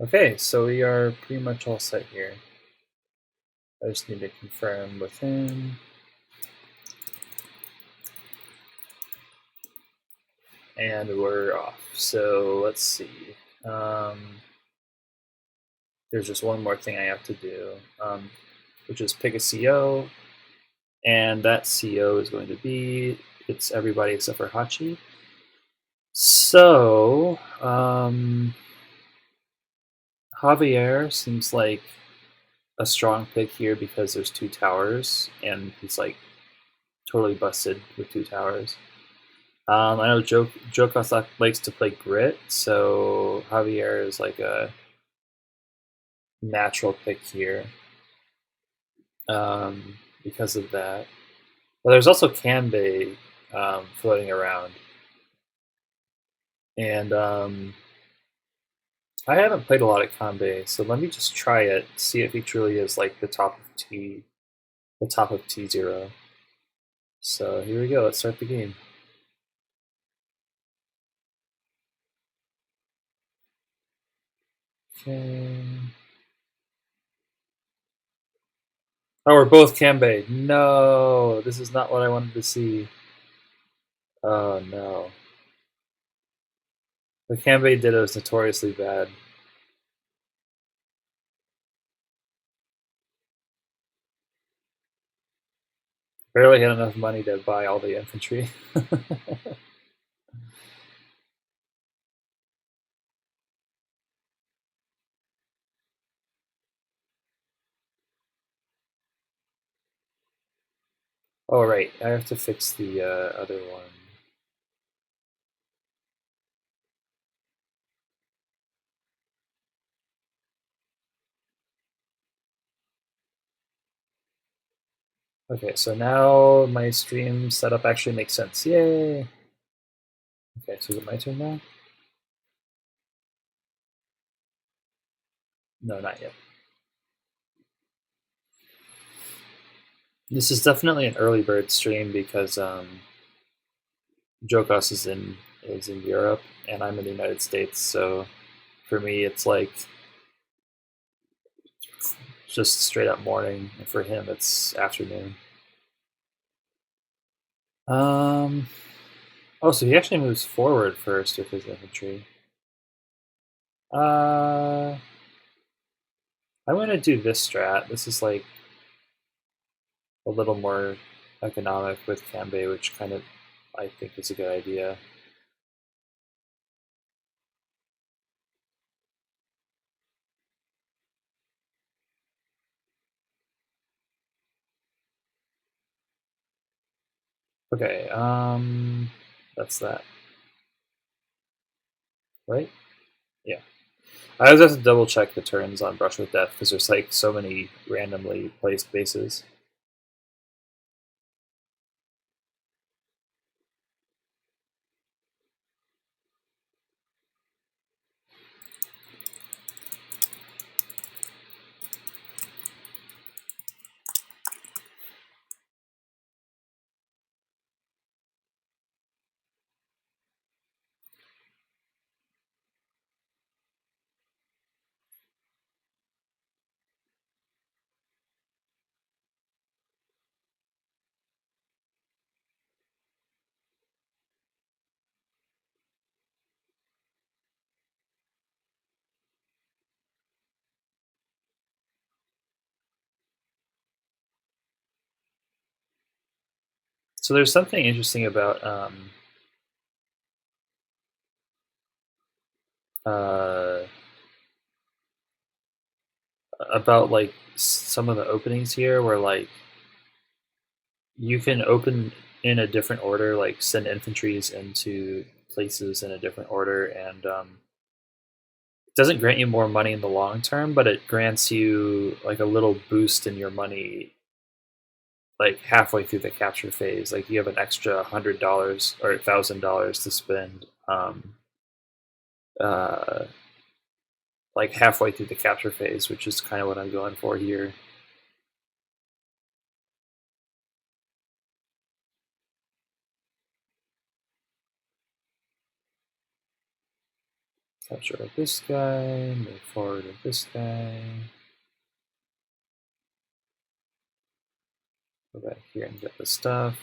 Okay, so we are pretty much all set here. I just need to confirm with him. And we're off. So let's see. There's just one more thing I have to do, which is pick a CO. And that CO is going to be, it's everybody except for Hachi. So, Javier seems like a strong pick here because there's two towers, and he's like totally busted with two towers. I know Jokas likes to play grit, so Javier is like a natural pick here because of that. But there's also Kanbei floating around, and I haven't played a lot of Kanbei, so let me just try it, see if he truly is like the top of T0. So here we go. Let's start the game. Okay. Oh, we're both Kanbei. No, this is not what I wanted to see. Oh no. The Kanbei Ditto is notoriously bad. Barely had enough money to buy all the infantry. Oh, right. I have to fix the other one. Okay, so now my stream setup actually makes sense. Yay! Okay, so is it my turn now? No, not yet. This is definitely an early bird stream because Jokas is in Europe and I'm in the United States. So for me, it's like just straight up morning, and for him, it's afternoon. Um. Oh, so he actually moves forward first with his infantry. Uh, I'm gonna do this strat. This is like a little more economic with Kanbei, which kind of I think is a good idea. Okay, that's that, right? Yeah. I always have to double check the turns on Brush with Death because there's like so many randomly placed bases. So there's something interesting uh, about like some of the openings here, where like you can open in a different order, like send infantries into places in a different order, and it doesn't grant you more money in the long term, but it grants you like a little boost in your money like halfway through the capture phase. Like you have an extra $100 or $1,000 to spend uh, like halfway through the capture phase, which is kind of what I'm going for here. Capture this guy, move forward with this guy. Go back here and get the stuff.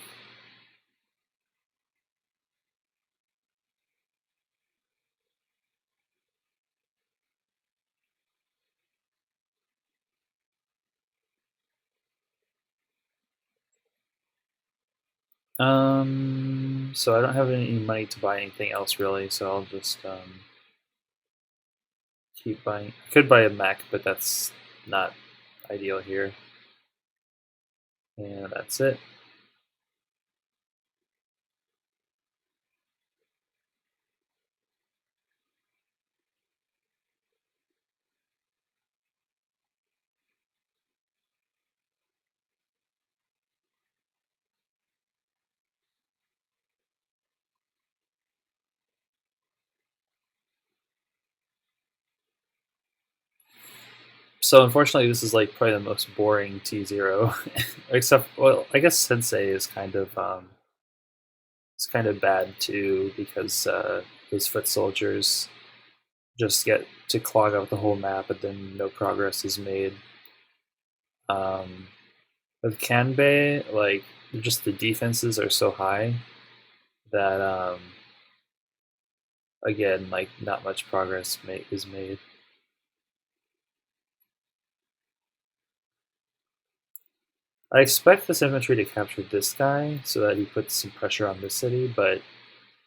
So I don't have any money to buy anything else really, so I'll just keep buying. I could buy a mech, but that's not ideal here. And that's it. So unfortunately, this is like probably the most boring T0, except well, I guess Sensei is kind of it's kind of bad too because his foot soldiers just get to clog up the whole map, and then no progress is made. Um, with Kanbei, like just the defenses are so high that again, like not much progress is made. I expect this infantry to capture this guy so that he puts some pressure on this city, but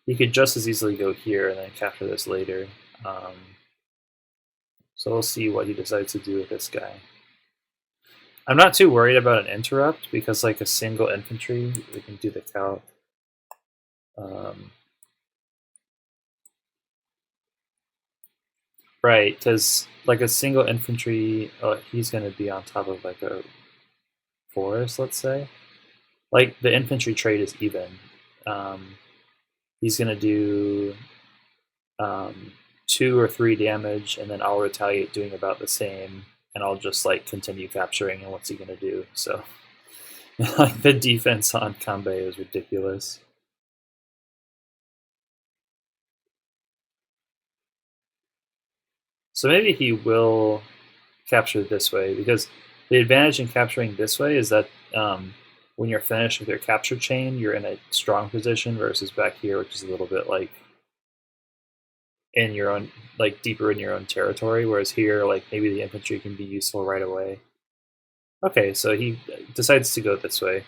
he could just as easily go here and then capture this later. So we'll see what he decides to do with this guy. I'm not too worried about an interrupt because like a single infantry, we can do the calc. Right, because like a single infantry, he's going to be on top of like a forest, let's say. Like the infantry trade is even. Um, he's going to do um, 2 or 3 damage, and then I'll retaliate doing about the same, and I'll just like continue capturing. And what's he going to do? So like the defense on Kanbei is ridiculous. So maybe he will capture this way because the advantage in capturing this way is that when you're finished with your capture chain, you're in a strong position versus back here, which is a little bit like in your own, like deeper in your own territory. Whereas here, like maybe the infantry can be useful right away. Okay, so he decides to go this way,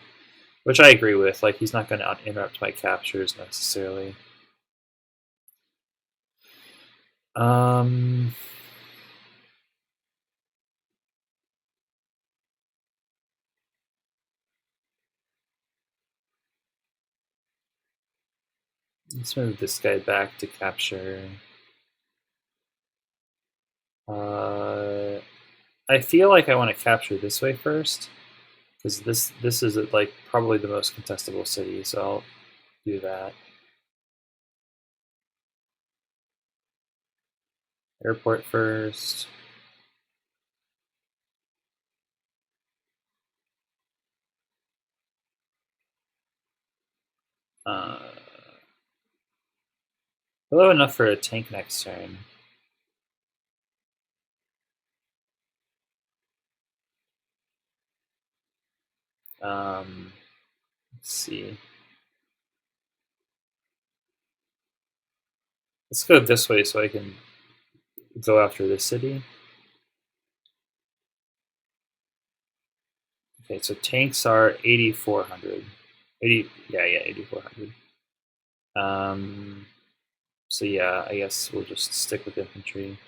which I agree with. Like he's not going to interrupt my captures necessarily. Um, let's move this guy back to capture. Uh, I feel like I want to capture this way first because this is like probably the most contestable city, so I'll do that. Airport first. Uh, Low enough for a tank next turn. Let's see. Let's go this way so I can go after this city. Okay, so tanks are 8,400. 8,400. So yeah, I guess we'll just stick with infantry.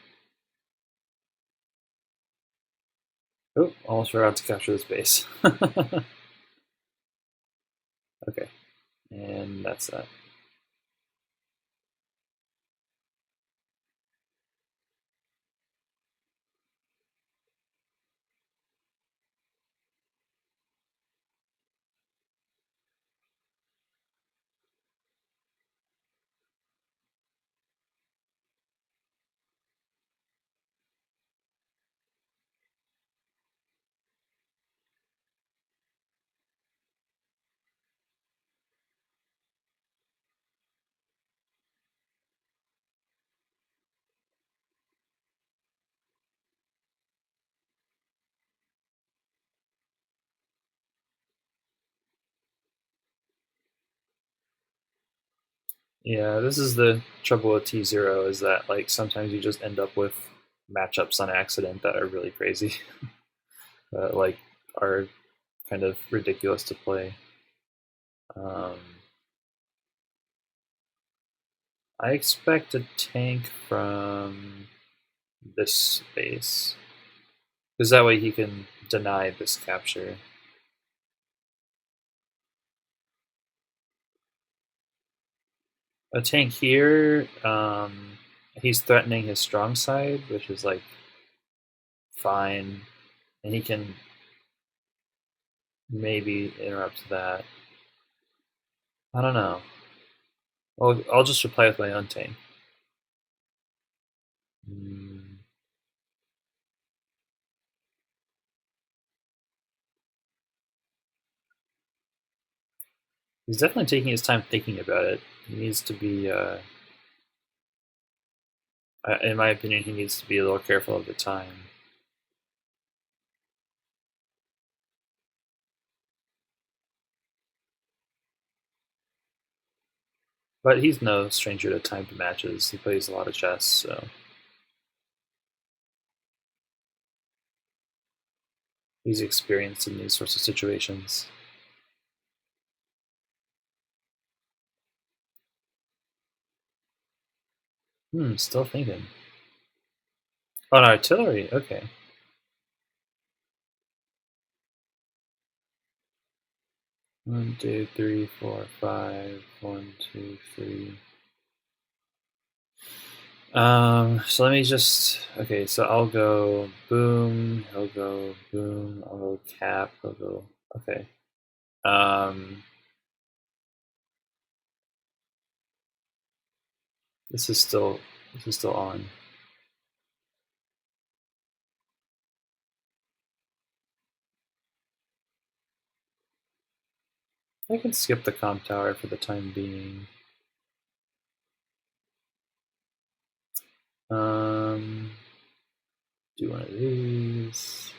Oh, almost forgot to capture this base. Okay, and that's that. Yeah, this is the trouble with T0 is that like sometimes you just end up with matchups on accident that are really crazy, like are kind of ridiculous to play. Um, I expect a tank from this space because that way he can deny this capture. A tank here, he's threatening his strong side, which is like fine, and he can maybe interrupt that. I don't know. Well, I'll just reply with my own tank. Mm, he's definitely taking his time thinking about it. He needs to be, in my opinion, he needs to be a little careful of the time. But he's no stranger to timed matches. He plays a lot of chess, so he's experienced in these sorts of situations. Still thinking. Oh, an artillery. Okay. 1, 2, 3, 4, 5. 1, 2, 3. So let me just. Okay, so I'll go boom. He'll go boom. I'll go cap. He'll go. Okay. Um, this is still. This is still on. I can skip the comp tower for the time being. Do one of these.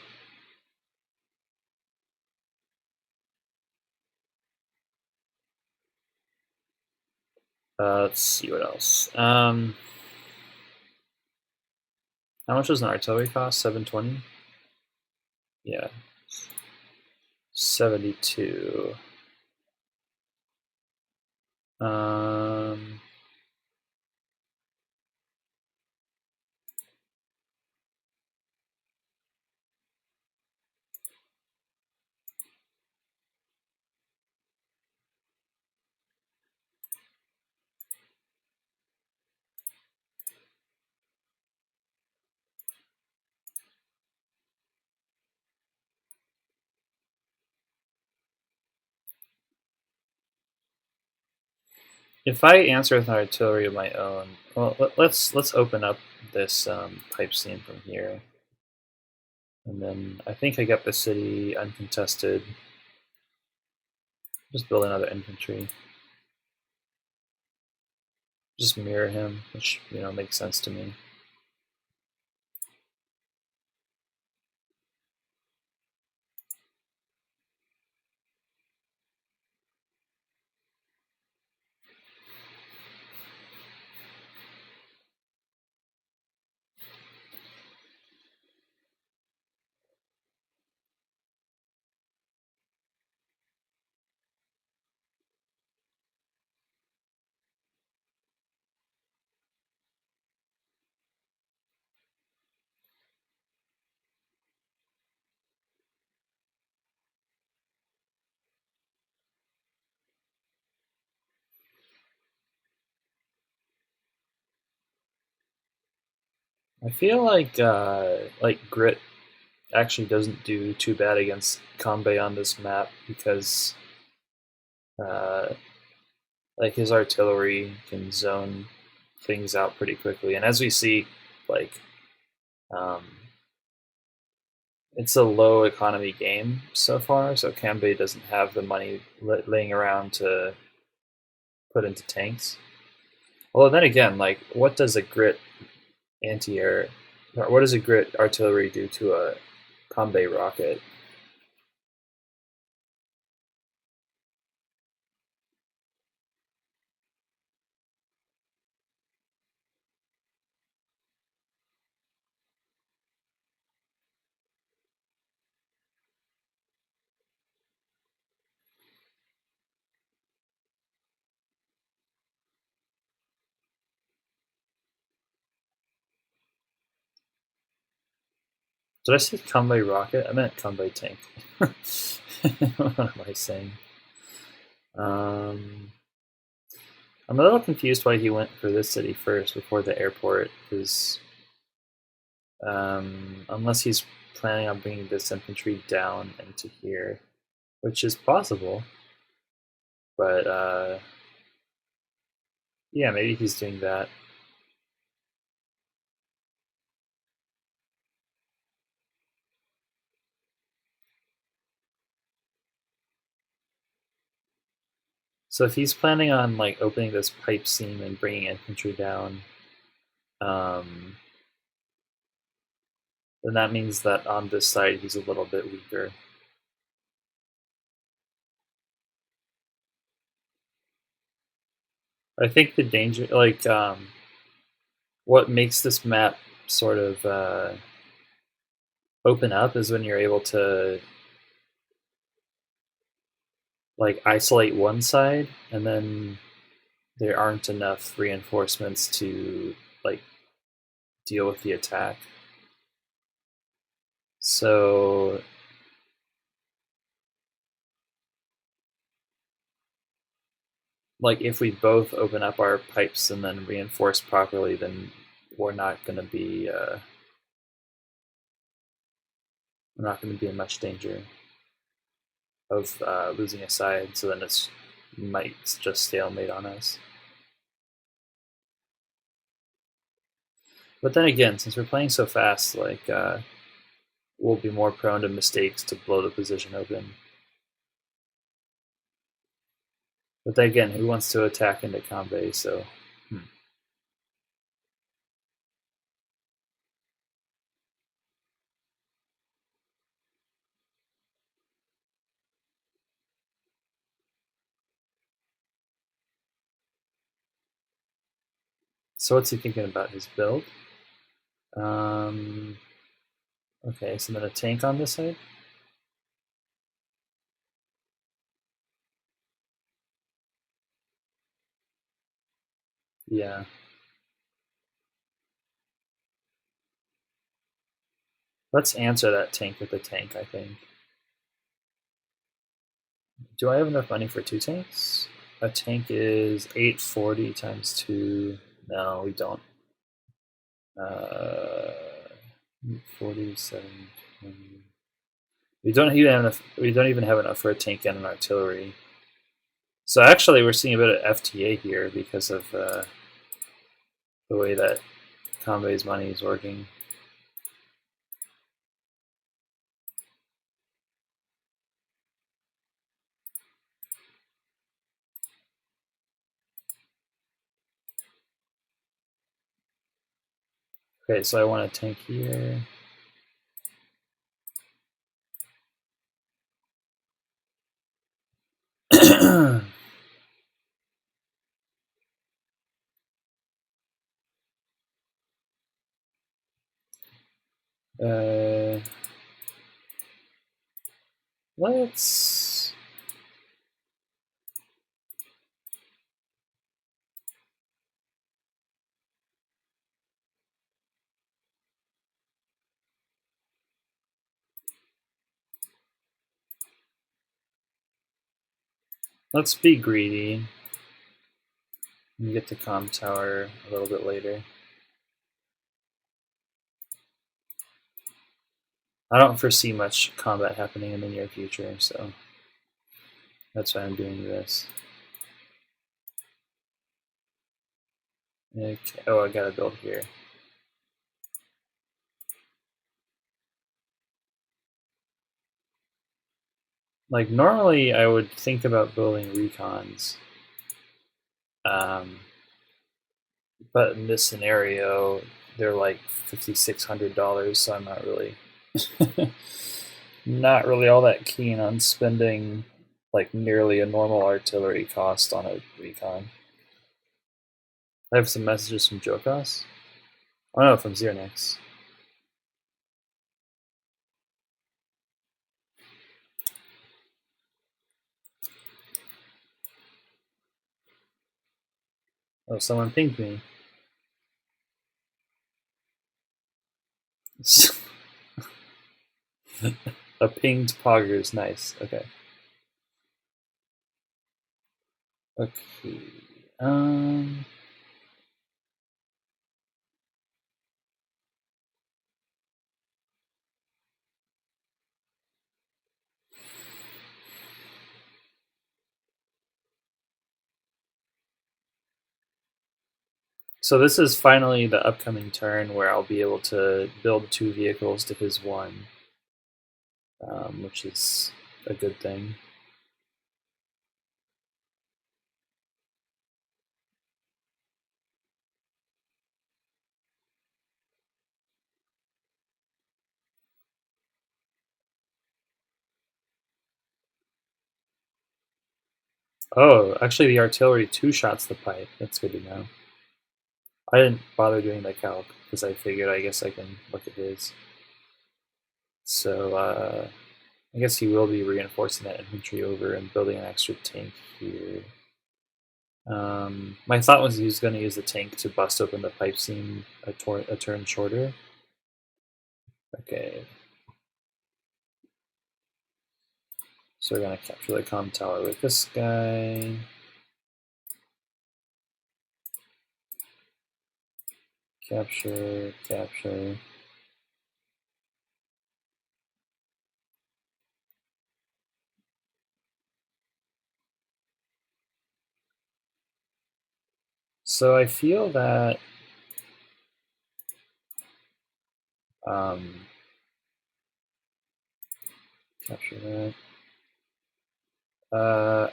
Let's see what else. How much does an artillery cost? 720. Yeah, 72. Um, if I answer with an artillery of my own, well, let's open up this pipe seam from here, and then I think I got the city uncontested. Just build another infantry. Just mirror him, which makes sense to me. I feel like grit actually doesn't do too bad against Kanbei on this map because uh, like his artillery can zone things out pretty quickly, and as we see, like um, it's a low economy game so far, so Kanbei doesn't have the money laying around to put into tanks. Although then again, like what does a grit anti-air, or what does a grit artillery do to a Kanbei rocket? Did I say Kanbei rocket? I meant Kanbei tank. What am I saying? I'm a little confused why he went for this city first before the airport, because unless he's planning on bringing this infantry down into here, which is possible, but yeah, maybe he's doing that. So if he's planning on like opening this pipe seam and bringing infantry down, um, then that means that on this side he's a little bit weaker. I think the danger, like, what makes this map sort of open up is when you're able to like isolate one side, and then there aren't enough reinforcements to like deal with the attack. So like if we both open up our pipes and then reinforce properly, then we're not going to be we're not going to be in much danger of losing a side. So then it's might just stalemate on us. But then again, since we're playing so fast, like we'll be more prone to mistakes to blow the position open. But then again, who wants to attack into Kanbei? So, so what's he thinking about his build? Um, okay, so then a tank on this side. Yeah. Let's answer that tank with a tank, I think. Do I have enough money for two tanks? A tank is 840 times 2. No, we don't. 47. We don't even have enough. We don't even have enough for a tank and an artillery. So actually, we're seeing a bit of FTA here because of the way that Kanbei's money is working. Okay, so I want a tank here. uh, let's let's be greedy and get the comm tower a little bit later. I don't foresee much combat happening in the near future, so that's why I'm doing this. Okay. Oh, I gotta build here. Like normally, I would think about building recons, but in this scenario, they're like $5,600, so I'm not really, not really all that keen on spending like nearly a normal artillery cost on a recon. I have some messages from Jokas. Oh no, from Xernex. Oh, someone pinged me. A pinged poggers, nice. Okay. Okay. Um. So this is finally the upcoming turn where I'll be able to build 2 vehicles to his one, which is a good thing. Oh, actually, the artillery 2 shots the pipe. That's good to know. I didn't bother doing the calc because I figured I guess I can look at his. So I guess he will be reinforcing that infantry over and building an extra tank here. My thought was he was going to use the tank to bust open the pipe seam a turn shorter. Okay. So we're going to capture the comm tower with this guy. Capture, capture. So I feel that capture that.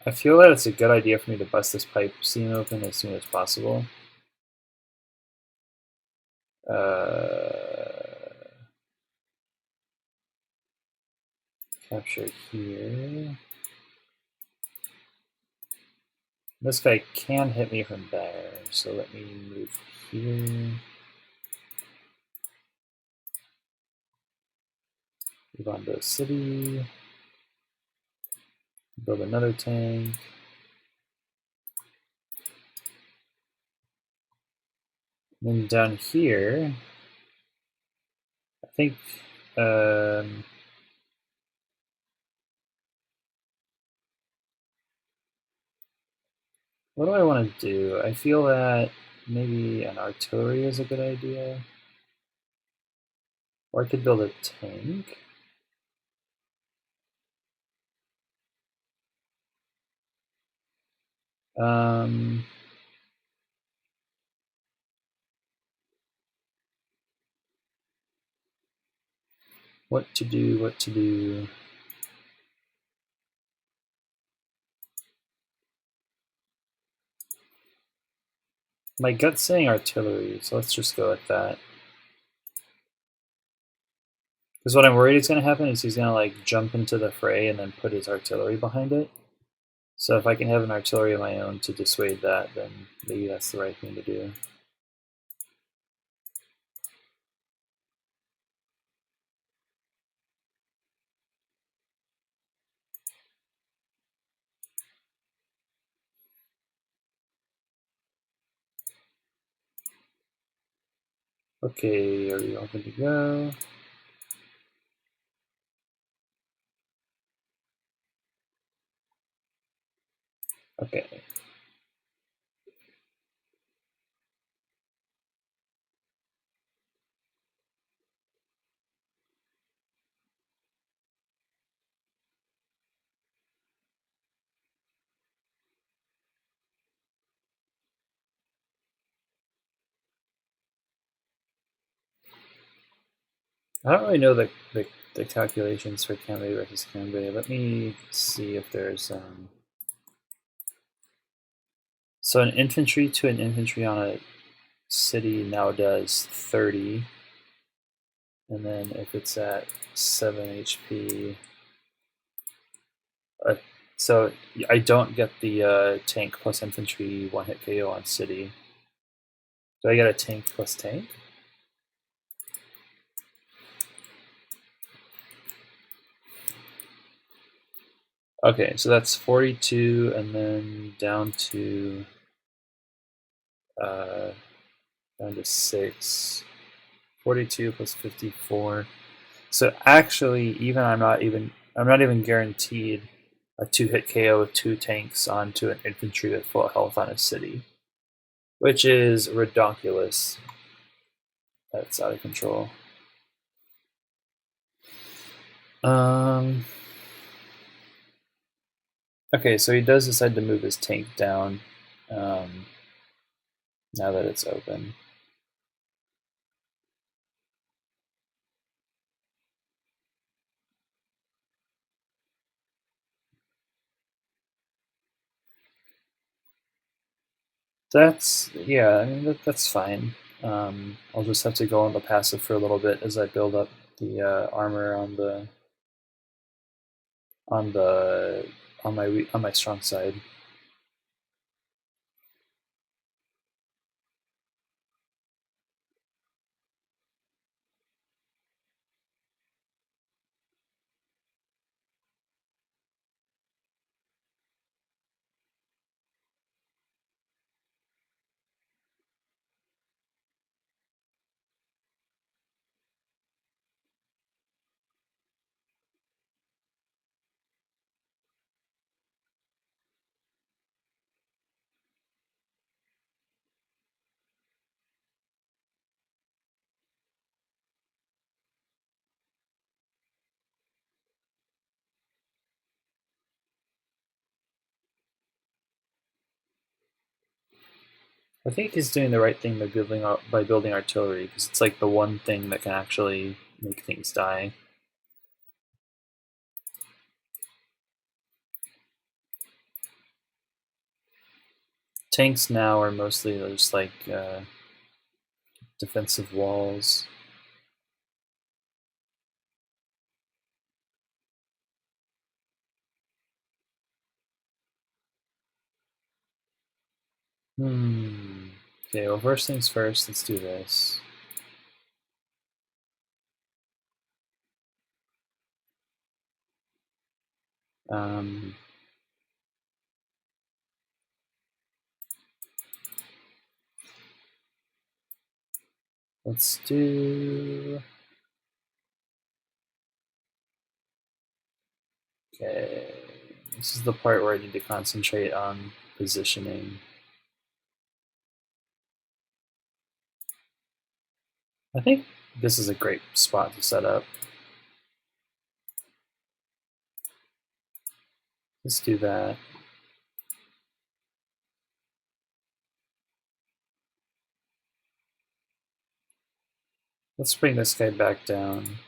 I feel that it's a good idea for me to bust this pipe seam open as soon as possible. Capture here. This guy can hit me from there, so let me move here. Move on to the city. Build another tank. And then down here, I think what do I want to do? I feel that maybe an artillery is a good idea. Or I could build a tank. What to do, what to do. My gut's saying artillery, so let's just go with that. Because what I'm worried is going to happen is he's going to like jump into the fray and then put his artillery behind it. So if I can have an artillery of my own to dissuade that, then maybe that's the right thing to do. Okay, are we all good to go? Okay. I don't really know the calculations for Kanbei versus Kanbei. Let me see if there's so an infantry to an infantry on a city now does 30, and then if it's at 7 HP, so I don't get the tank plus infantry 1-hit KO on city. Do I get a tank plus tank? Okay, so that's 42, and then down to 6. 42 plus 54. So actually, I'm not even guaranteed a 2-hit KO with 2 tanks onto an infantry with full health on a city, which is redonkulous. That's out of control. Um. Okay, so he does decide to move his tank down. Um, now that it's open. Yeah, I mean that's fine. I'll just have to go on the passive for a little bit as I build up the armor on the on my strong side. I think he's doing the right thing by building artillery because it's like the one thing that can actually make things die. Tanks now are mostly just like defensive walls. Hmm. Okay, well, first things first, let's do this. Um, let's do. Okay, this is the part where I need to concentrate on positioning. I think this is a great spot to set up. Let's do that. Let's bring this guy back down.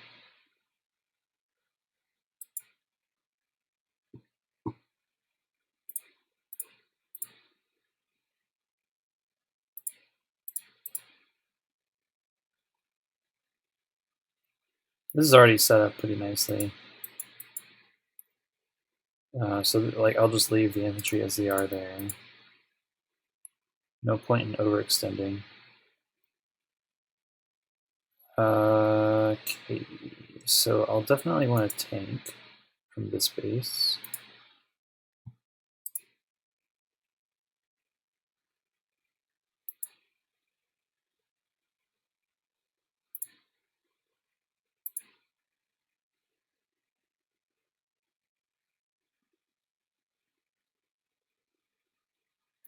This is already set up pretty nicely. So like I'll just leave the infantry as they are there. No point in overextending. Okay, so I'll definitely want a tank from this base.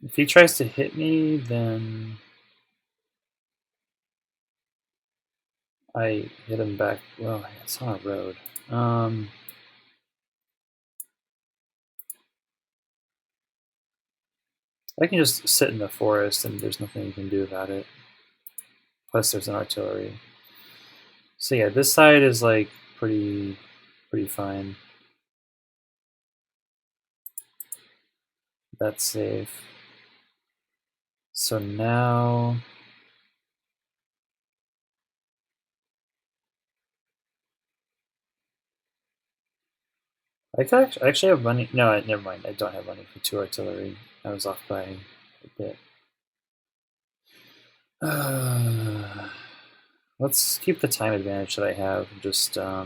If he tries to hit me, then I hit him back. Well, it's on a road. I can just sit in the forest and there's nothing you can do about it. Plus, there's an artillery. So yeah, this side is like pretty fine. That's safe. So now I could actually have money. No, never mind. I don't have money for 2 artillery. I was off by a bit. Let's keep the time advantage that I have. Just I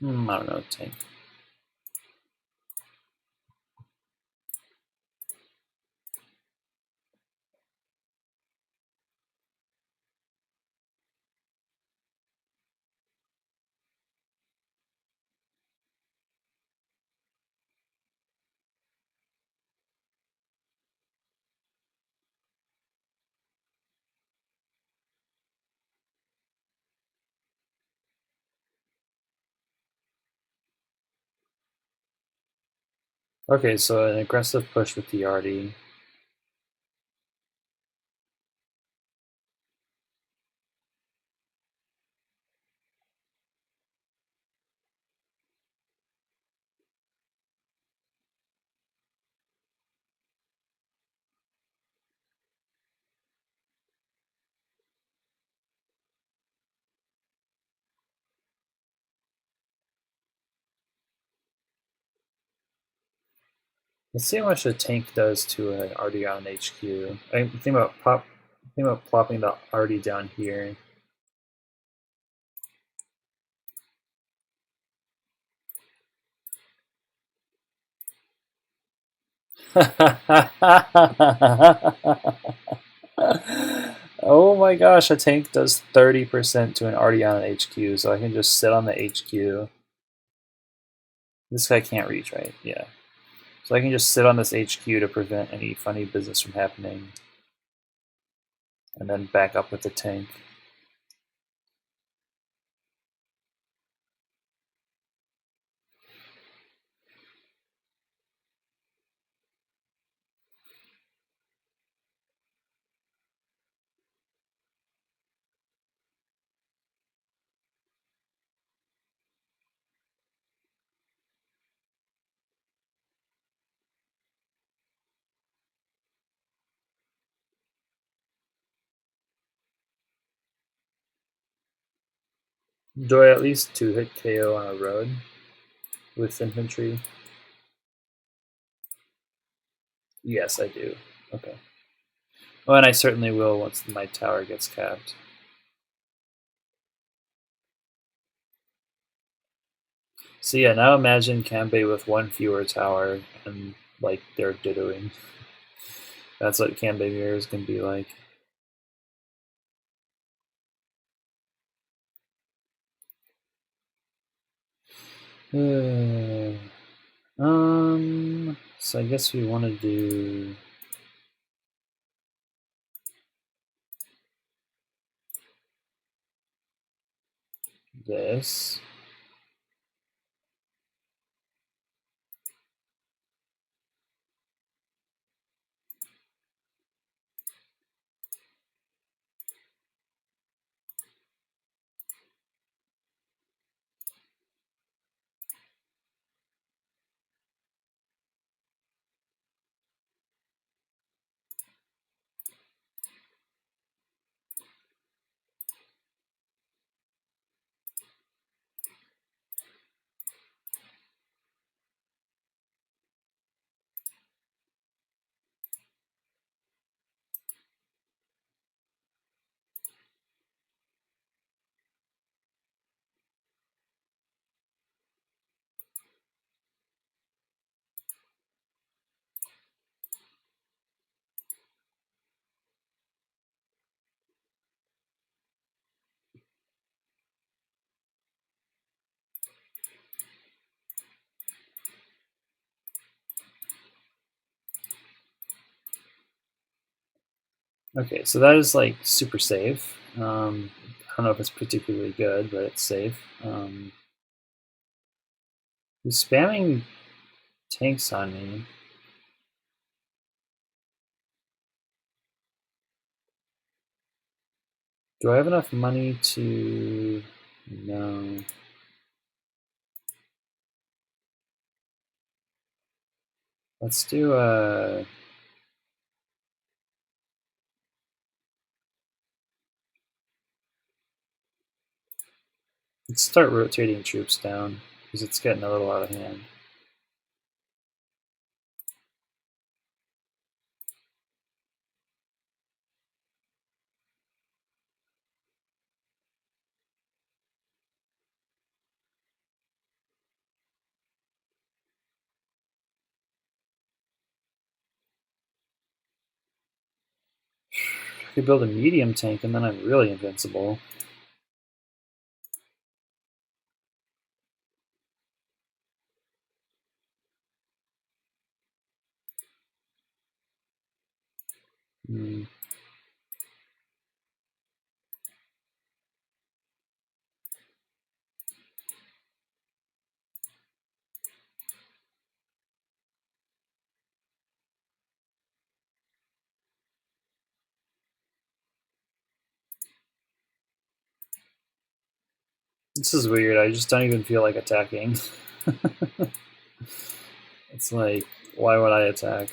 don't know, tank. Okay, so an aggressive push with the arty. Let's see how much a tank does to an arty on HQ. I think about plopping the arty down here. Oh my gosh, a tank does 30% to an arty on an HQ, so I can just sit on the HQ. This guy can't reach, right? Yeah. So I can just sit on this HQ to prevent any funny business from happening. And then back up with the tank. Do I at least 2-hit KO on a road with infantry? Yes, I do. Okay. Well, and I certainly will once my tower gets capped. So yeah, now imagine Kanbei with one fewer tower and like they're dittoing. That's what Kanbei mirror is gonna be like. So I guess we want to do this. Okay, so that is like super safe. I don't know if it's particularly good, but it's safe. He's spamming tanks on me. Do I have enough money to... No. Let's do a... Let's start rotating troops down, because it's getting a little out of hand. I could build a medium tank, and then I'm really invincible. Hmm. This is weird. I just don't even feel like attacking. It's like, why would I attack?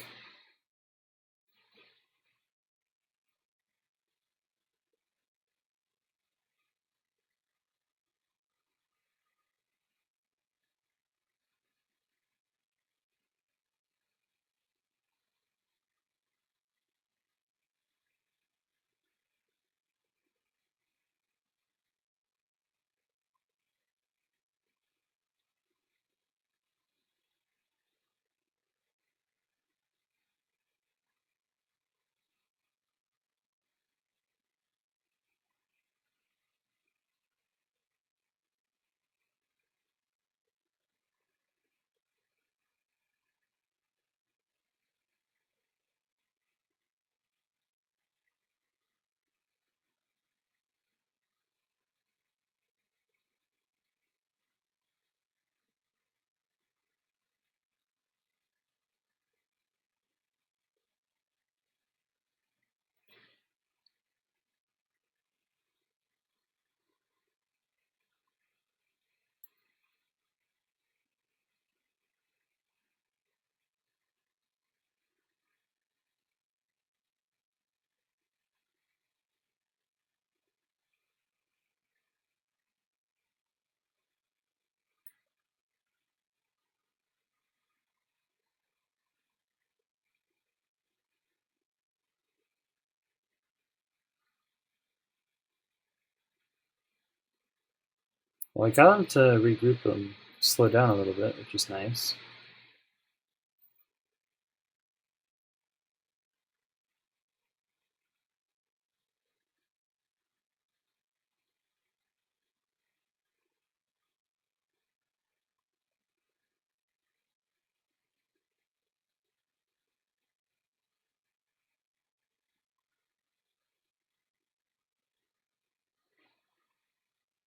Well, I got him to regroup and slow down a little bit, which is nice.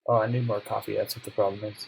Oh, I need more coffee. That's what the problem is.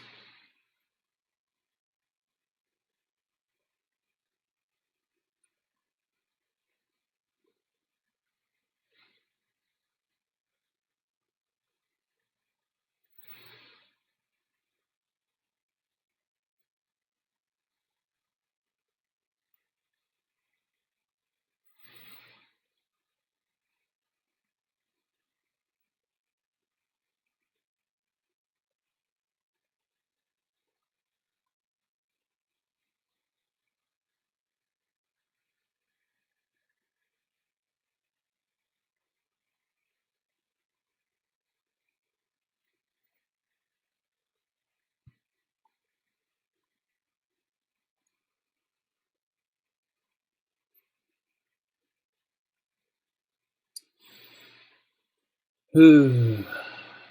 Ooh.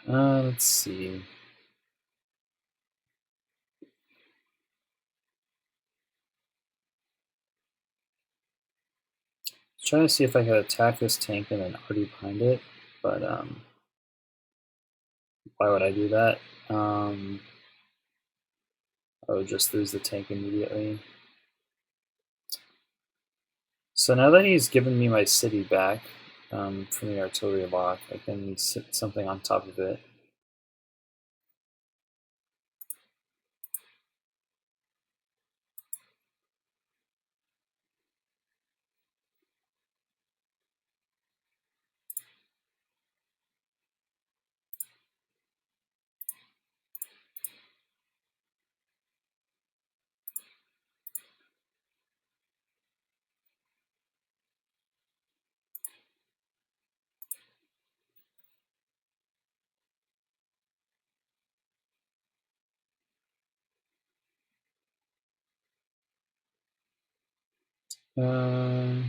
Let's see. Trying to see if I could attack this tank and then already behind it, but why would I do that? I would just lose the tank immediately. So now that he's given me my city back from the artillery lock, I can sit something on top of it. Uh,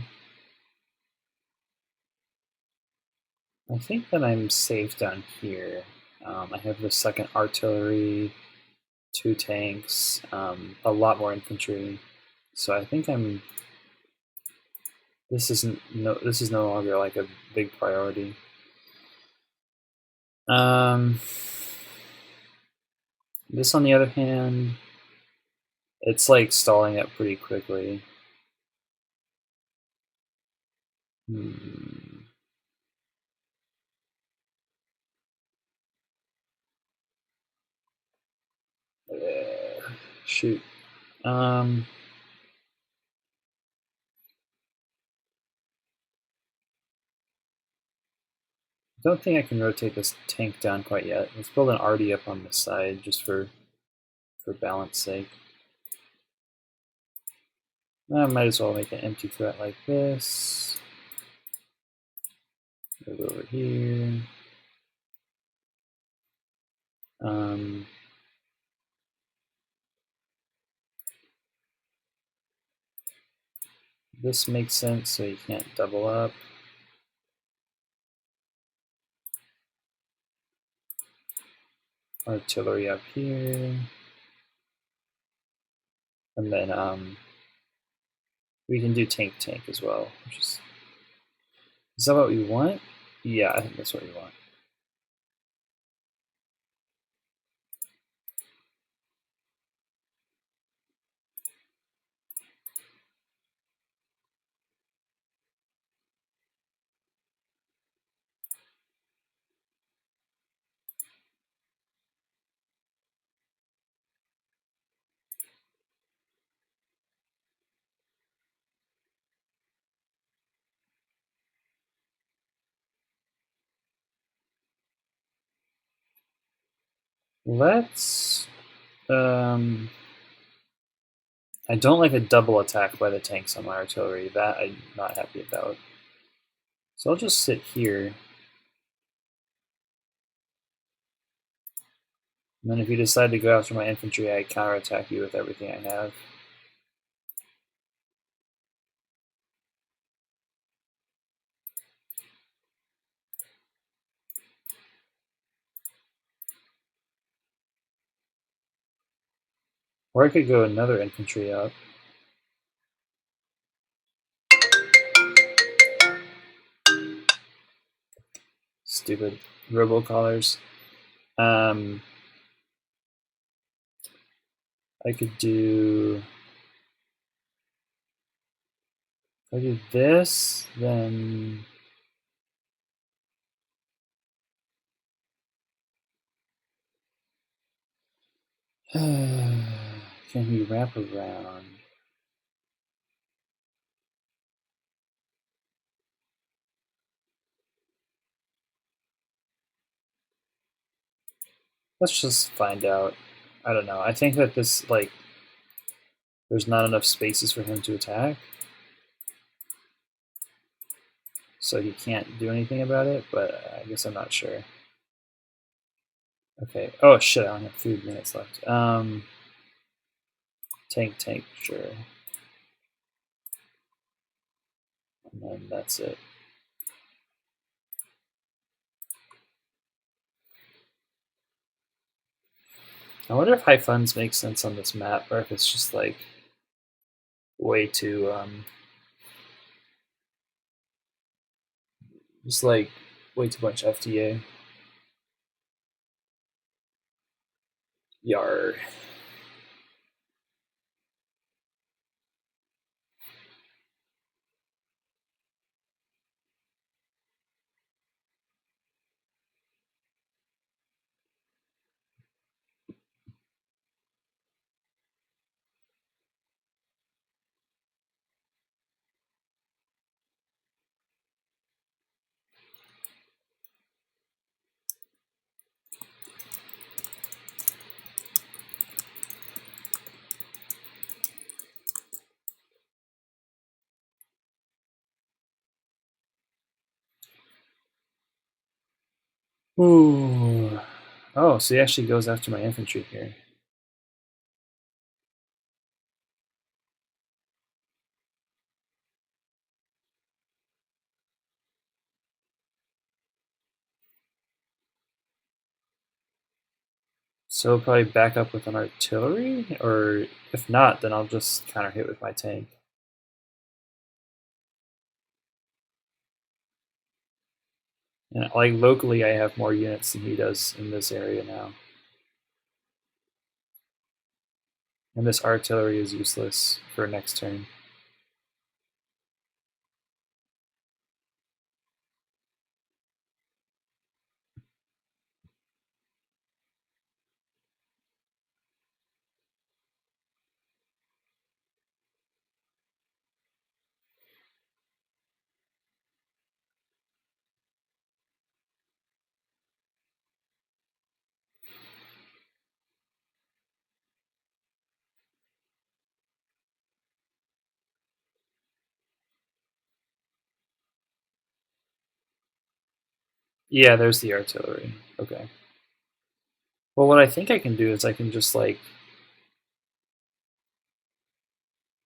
I think that I'm safe down here. I have the second artillery, 2 tanks, a lot more infantry. So I think I'm. This is no longer like a big priority. This, on the other hand, it's like stalling up pretty quickly. Hmm. Shoot. I don't think I can rotate this tank down quite yet. Let's build an arty up on the side just for balance sake. I might as well make an empty threat like this. Move over here. This makes sense, so you can't double up. Artillery up here. And then we can do tank as well. Is that what we want? Yeah, I think that's what we want. Let's I don't like a double attack by the tanks on my artillery. That I'm not happy about. So I'll just sit here. And then if you decide to go after my infantry, I counterattack you with everything I have. Or I could go another infantry up. Stupid robocallers. I could do. If I do this, then. Can we wrap around? Let's just find out. I don't know. I think that this, like, there's not enough spaces for him to attack. So he can't do anything about it, but I guess I'm not sure. Okay. Oh, shit, I only have 3 minutes left. Tank, sure. And then that's it. I wonder if high funds makes sense on this map, or if it's just like way too just like way too much FTA. Yar. Ooh. Oh, so he actually goes after my infantry here. So he'll probably back up with an artillery, or if not, then I'll just counter hit with my tank. And like locally, I have more units than he does in this area now. And this artillery is useless for next turn. Yeah, there's the artillery. Okay. Well, what I think I can do is I can just like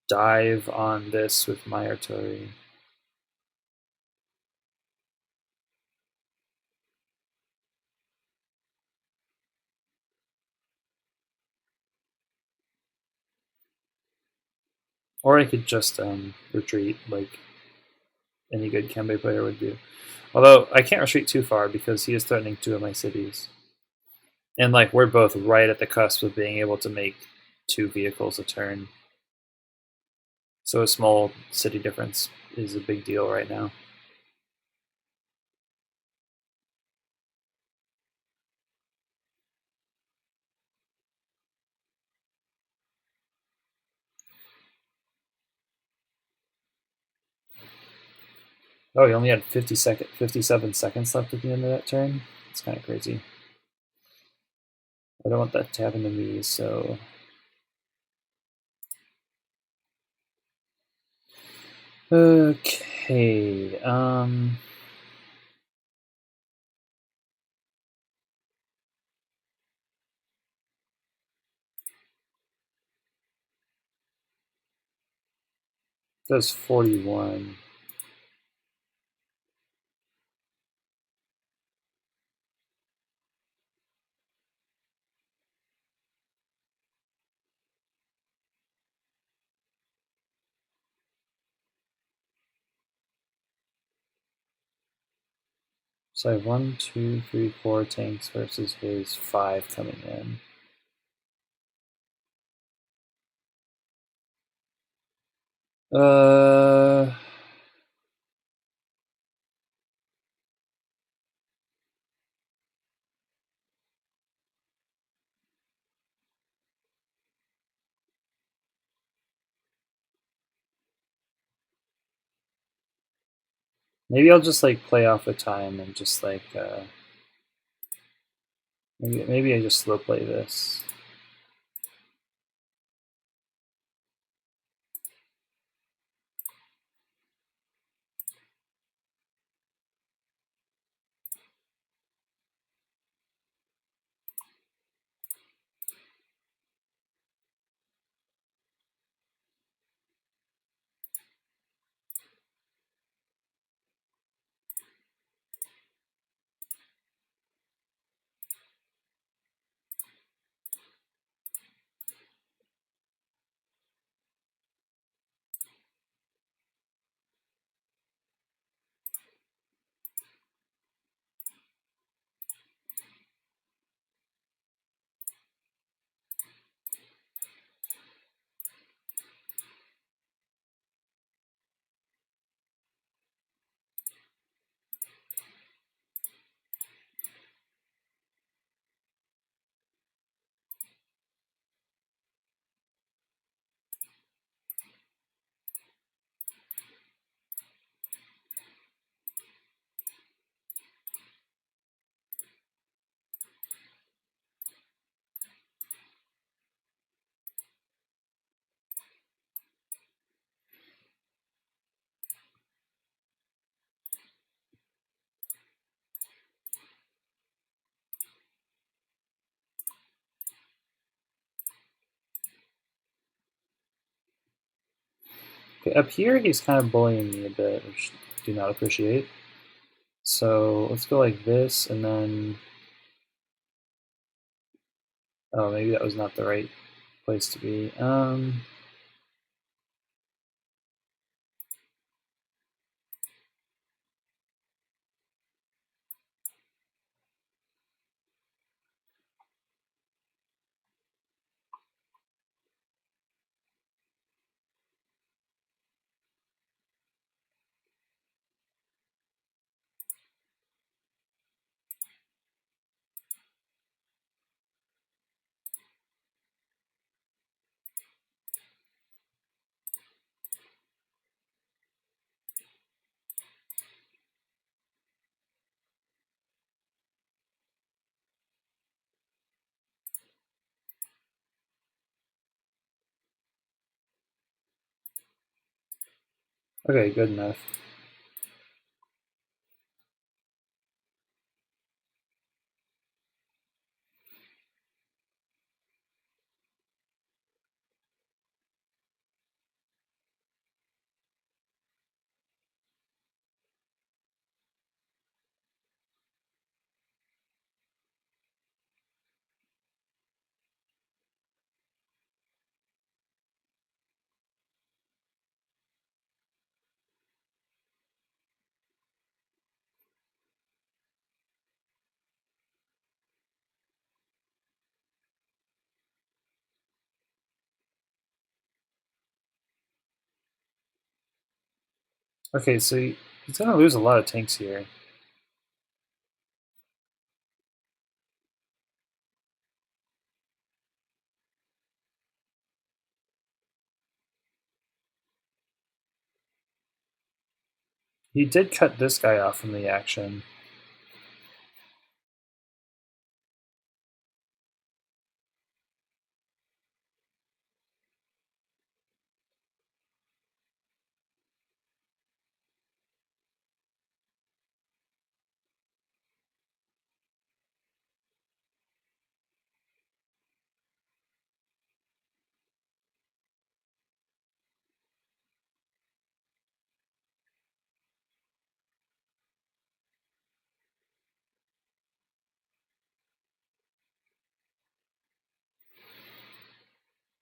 dive on this with my artillery. Or I could just retreat like any good Kanbei player would do. Although I can't retreat too far because he is threatening two of my cities. And like we're both right at the cusp of being able to make two vehicles a turn. So a small city difference is a big deal right now. Oh, he only had 57 seconds left at the end of that turn. It's kind of crazy. I don't want that to happen to me, so okay. Does 41. So I have one, two, three, four tanks versus his five coming in. Uh, maybe I'll just like play off the time and just like maybe I just slow play this. Okay, up here he's kind of bullying me a bit, which I do not appreciate. So let's go like this, and then oh, maybe that was not the right place to be. Okay, good enough. Okay, so he's gonna lose a lot of tanks here. He did cut this guy off from the action.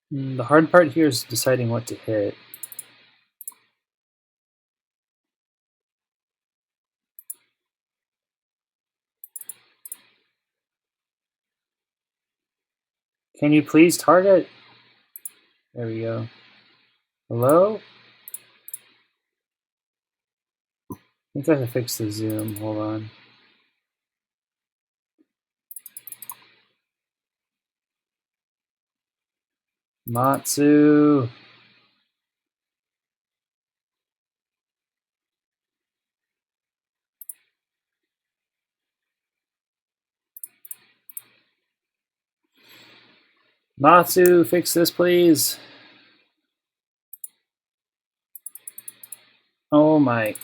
The hard part here is deciding what to hit. Can you please target? There we go. Hello? I think I can fix the zoom. Hold on. Matsu. Matsu, fix this, please. Oh my.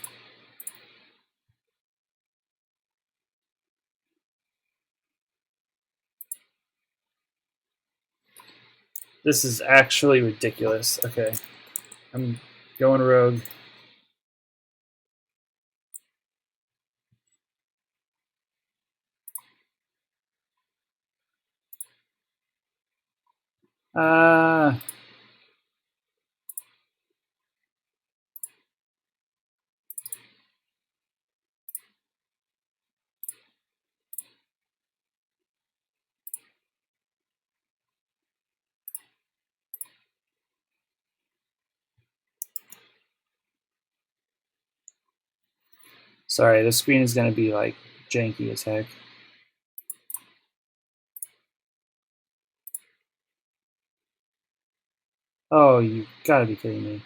This is actually ridiculous. Okay. I'm going rogue. Ah. Sorry, this screen is going to be like janky as heck. Oh, you gotta be kidding me.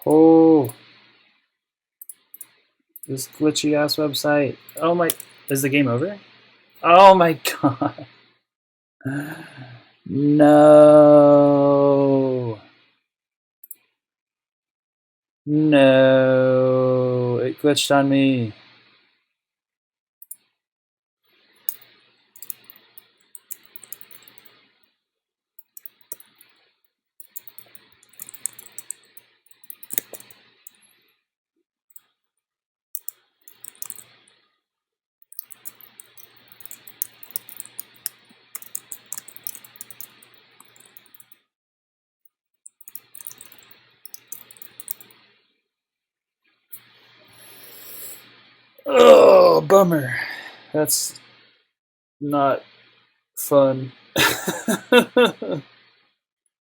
Oh, this glitchy ass website. Oh my. Is the game over? Oh my god. No. No. It glitched on me. Oh, bummer. That's not fun.